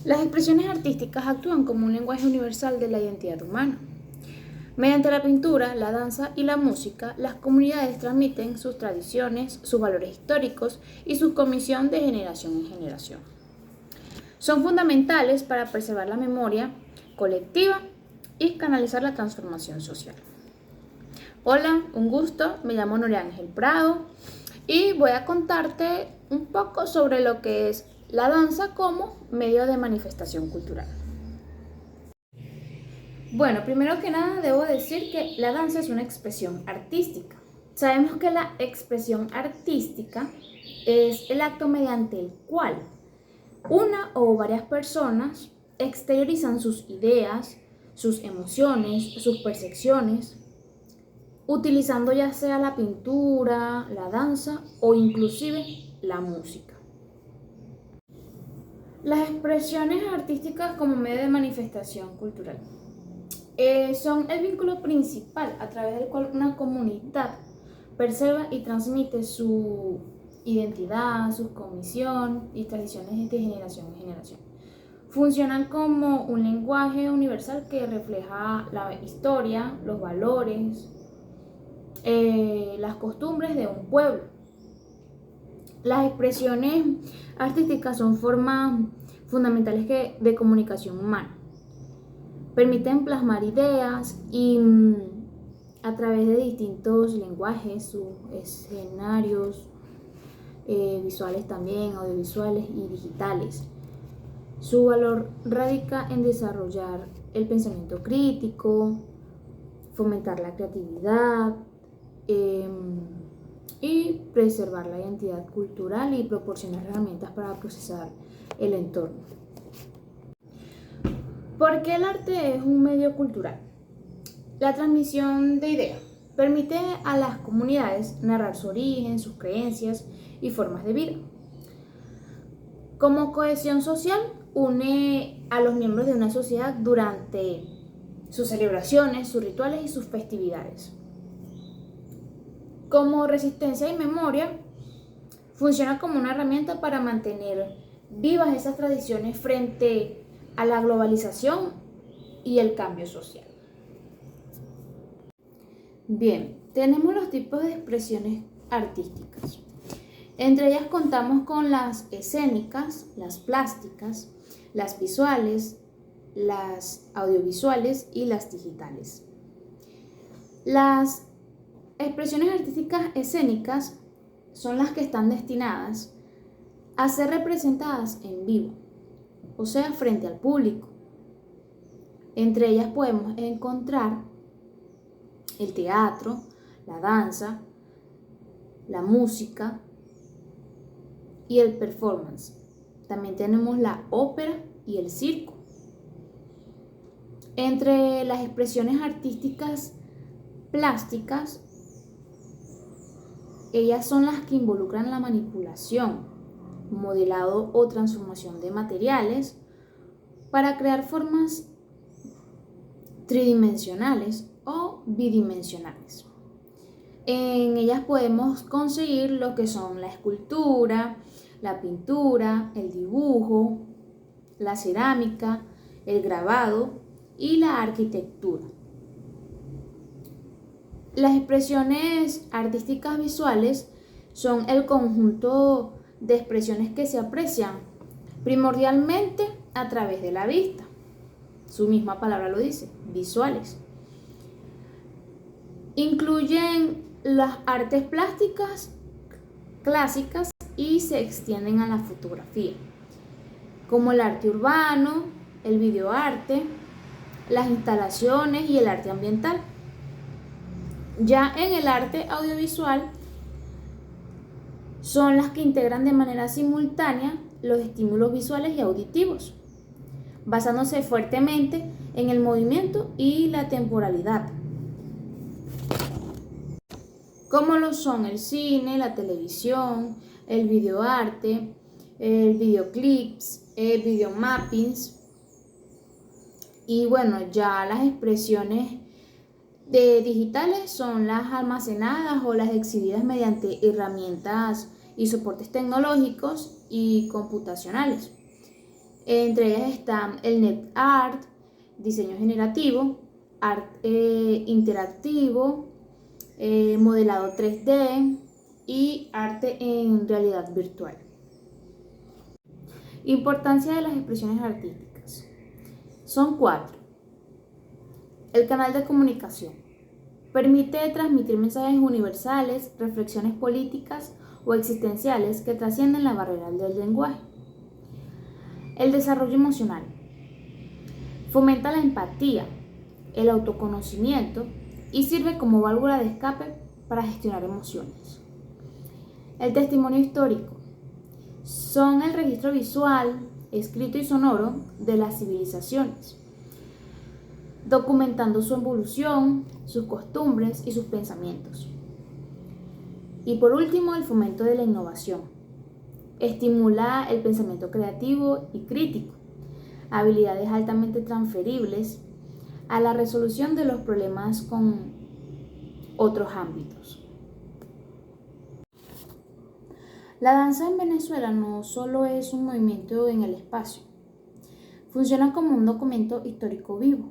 Las expresiones artísticas actúan como un lenguaje universal de la identidad humana. Mediante la pintura, la danza y la música, las comunidades transmiten sus tradiciones, sus valores históricos y su cosmovisión de generación en generación. Son fundamentales para preservar la memoria colectiva y canalizar la transformación social. Hola, un gusto, me llamo Noria Ángel Prado y voy a contarte un poco sobre lo que es la danza como medio de manifestación cultural. Bueno, primero que nada debo decir que la danza es una expresión artística. Sabemos que la expresión artística es el acto mediante el cual una o varias personas exteriorizan sus ideas, sus emociones, sus percepciones, utilizando ya sea la pintura, la danza o inclusive la música. Las expresiones artísticas como medio de manifestación cultural son el vínculo principal a través del cual una comunidad preserva y transmite su identidad, su cosmovisión y tradiciones de generación en generación. Funcionan como un lenguaje universal que refleja la historia, los valores, las costumbres de un pueblo. Las expresiones artísticas son formas fundamentales de comunicación humana. Permiten plasmar ideas y a través de distintos lenguajes, sus escenarios visuales también, audiovisuales y digitales. Su valor radica en desarrollar el pensamiento crítico, fomentar la creatividad y preservar la identidad cultural y proporcionar herramientas para procesar el entorno. ¿Por qué el arte es un medio cultural? La transmisión de ideas permite a las comunidades narrar su origen, sus creencias y formas de vida. Como cohesión social, une a los miembros de una sociedad durante sus celebraciones, sus rituales y sus festividades. Como resistencia y memoria, funciona como una herramienta para mantener vivas esas tradiciones frente a la globalización y el cambio social. Bien, tenemos los tipos de expresiones artísticas. Entre ellas contamos con las escénicas, las plásticas, las visuales, las audiovisuales y las digitales. Las expresiones artísticas escénicas son las que están destinadas a ser representadas en vivo, o sea, frente al público. Entre ellas podemos encontrar el teatro, la danza, la música y el performance. También tenemos la ópera y el circo. Entre las expresiones artísticas plásticas, ellas son las que involucran la manipulación, modelado o transformación de materiales para crear formas tridimensionales o bidimensionales. En ellas podemos conseguir lo que son la escultura, la pintura, el dibujo, la cerámica, el grabado y la arquitectura. Las expresiones artísticas visuales son el conjunto de expresiones que se aprecian primordialmente a través de la vista. Su misma palabra lo dice, visuales. Incluyen las artes plásticas clásicas y se extienden a la fotografía, como el arte urbano, el videoarte, las instalaciones y el arte ambiental. Ya en el arte audiovisual son las que integran de manera simultánea los estímulos visuales y auditivos, basándose fuertemente en el movimiento y la temporalidad, como lo son el cine, la televisión, el videoarte, el videoclips, el videomappings. Y bueno, ya las expresiones digitales son las almacenadas o las exhibidas mediante herramientas y soportes tecnológicos y computacionales. Entre ellas están el net art, diseño generativo, arte interactivo, modelado 3D y arte en realidad virtual. Importancia de las expresiones artísticas. Son 4. El canal de comunicación. Permite transmitir mensajes universales, reflexiones políticas o existenciales que trascienden la barrera del lenguaje. El desarrollo emocional. Fomenta la empatía, el autoconocimiento y sirve como válvula de escape para gestionar emociones. El testimonio histórico. Son el registro visual, escrito y sonoro de las civilizaciones, documentando su evolución, sus costumbres y sus pensamientos. Y por último, el fomento de la innovación. Estimula el pensamiento creativo y crítico, habilidades altamente transferibles a la resolución de los problemas con otros ámbitos. La danza en Venezuela no solo es un movimiento en el espacio, funciona como un documento histórico vivo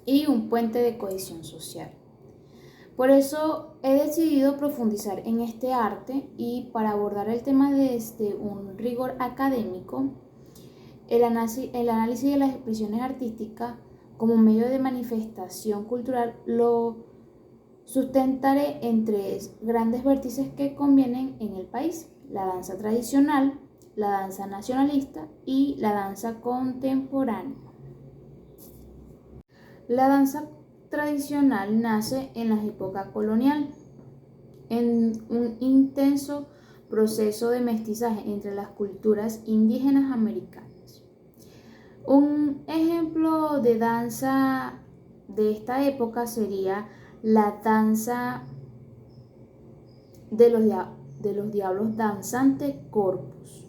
y un puente de cohesión social. Por eso he decidido profundizar en este arte y para abordar el tema desde un rigor académico, el análisis de las expresiones artísticas como medio de manifestación cultural lo sustentaré en 3 grandes vértices que convienen en el país: la danza tradicional, la danza nacionalista y la danza contemporánea. La danza tradicional nace en la época colonial, en un intenso proceso de mestizaje entre las culturas indígenas americanas. Un ejemplo de danza de esta época sería la danza de los diablos danzante corpus.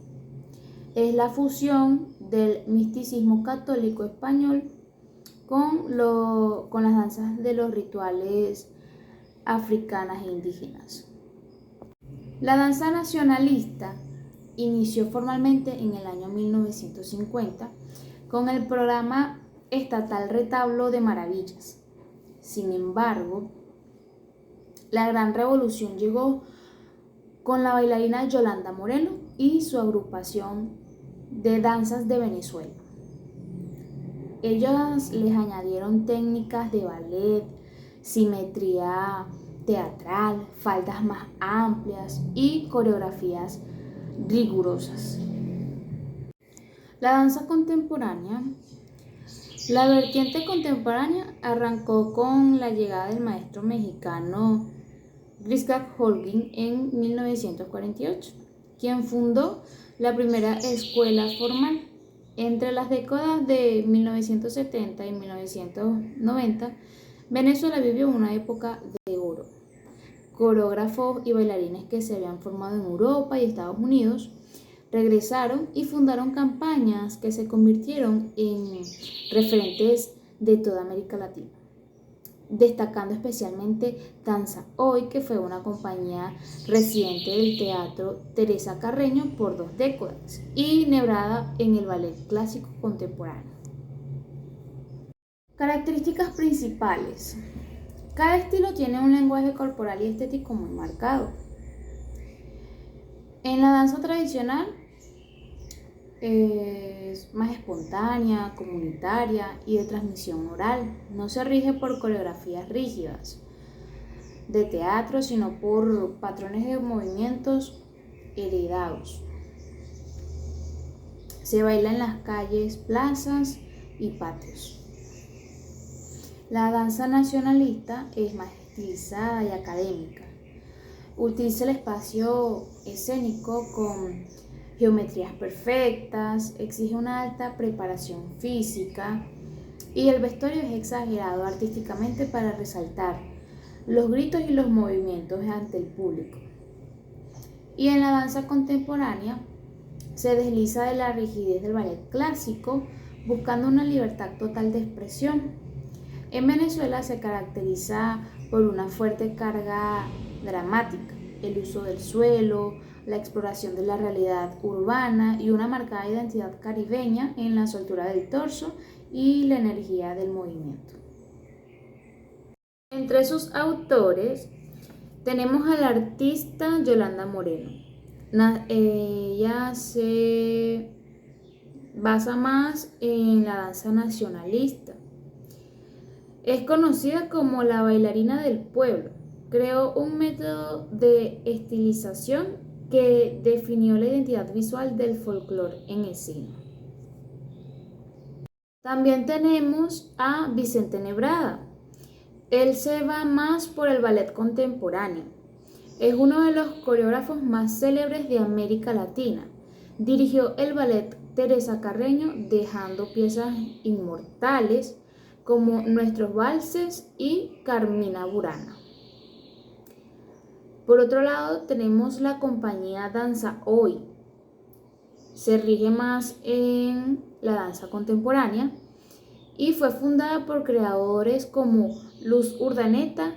Es la fusión del misticismo católico español con las danzas de los rituales africanas e indígenas. La danza nacionalista inició formalmente en el año 1950 con el programa estatal Retablo de Maravillas. Sin embargo, la gran revolución llegó con la bailarina Yolanda Moreno y su agrupación de danzas de Venezuela. Ellas les añadieron técnicas de ballet, simetría teatral, faldas más amplias y coreografías rigurosas. La danza contemporánea. La vertiente contemporánea arrancó con la llegada del maestro mexicano Grisgak Holguín en 1948, quien fundó la primera escuela formal. Entre las décadas de 1970 y 1990, Venezuela vivió una época de oro. Coreógrafos y bailarines que se habían formado en Europa y Estados Unidos regresaron y fundaron campañas que se convirtieron en referentes de toda América Latina, destacando especialmente Danza Hoy, que fue una compañía residente del Teatro Teresa Carreño por 2 décadas y nebrada en el ballet clásico contemporáneo. Características principales. Cada estilo tiene un lenguaje corporal y estético muy marcado. En la danza tradicional es más espontánea, comunitaria y de transmisión oral. No se rige por coreografías rígidas de teatro, sino por patrones de movimientos heredados. Se baila en las calles, plazas y patios. La danza nacionalista es más estilizada y académica. Utiliza el espacio escénico con geometrías perfectas, exige una alta preparación física y el vestuario es exagerado artísticamente para resaltar los gritos y los movimientos ante el público. Y en la danza contemporánea se desliza de la rigidez del ballet clásico, buscando una libertad total de expresión. En Venezuela se caracteriza por una fuerte carga dramática, el uso del suelo, la exploración de la realidad urbana y una marcada identidad caribeña en la soltura del torso y la energía del movimiento. Entre sus autores tenemos a la artista Yolanda Moreno. Ella se basa más en la danza nacionalista. Es conocida como la bailarina del pueblo. Creó un método de estilización que definió la identidad visual del folclore en escena. También tenemos a Vicente Nebrada. Él se va más por el ballet contemporáneo. Es uno de los coreógrafos más célebres de América Latina. Dirigió el ballet Teresa Carreño, dejando piezas inmortales como Nuestros Valses y Carmina Burana. Por otro lado, tenemos la compañía Danza Hoy. Se rige más en la danza contemporánea y fue fundada por creadores como Luz Urdaneta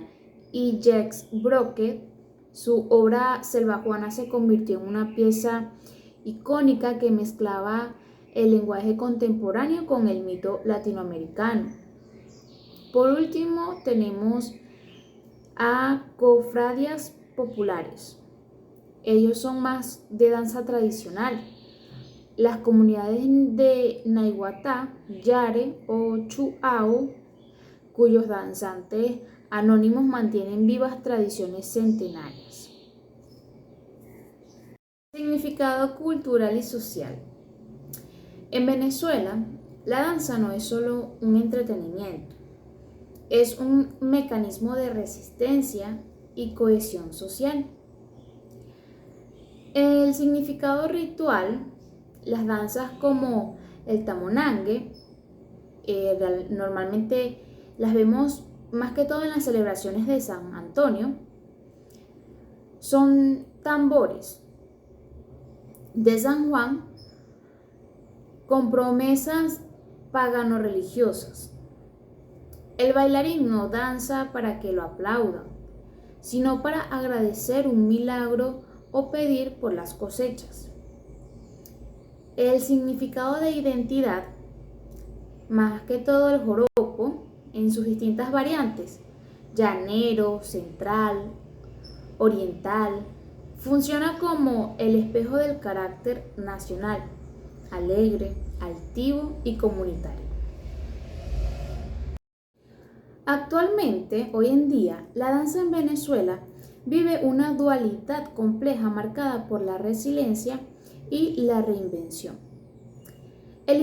y Jacques Broquet. Su obra Selva Juana se convirtió en una pieza icónica que mezclaba el lenguaje contemporáneo con el mito latinoamericano. Por último, tenemos a cofradías populares. Ellos son más de danza tradicional. Las comunidades de Naiguatá, Yare o Chuao, cuyos danzantes anónimos mantienen vivas tradiciones centenarias. Significado cultural y social. En Venezuela, la danza no es solo un entretenimiento, es un mecanismo de resistencia y cohesión social. El significado ritual, las danzas como el tamonangue, normalmente las vemos más que todo en las celebraciones de San Antonio, son tambores de San Juan con promesas pagano-religiosas. El bailarín no danza para que lo aplaudan, sino para agradecer un milagro o pedir por las cosechas. El significado de identidad, más que todo el joropo, en sus distintas variantes, llanero, central, oriental, funciona como el espejo del carácter nacional, alegre, altivo y comunitario. Actualmente, hoy en día, la danza en Venezuela vive una dualidad compleja marcada por la resiliencia y la reinvención. El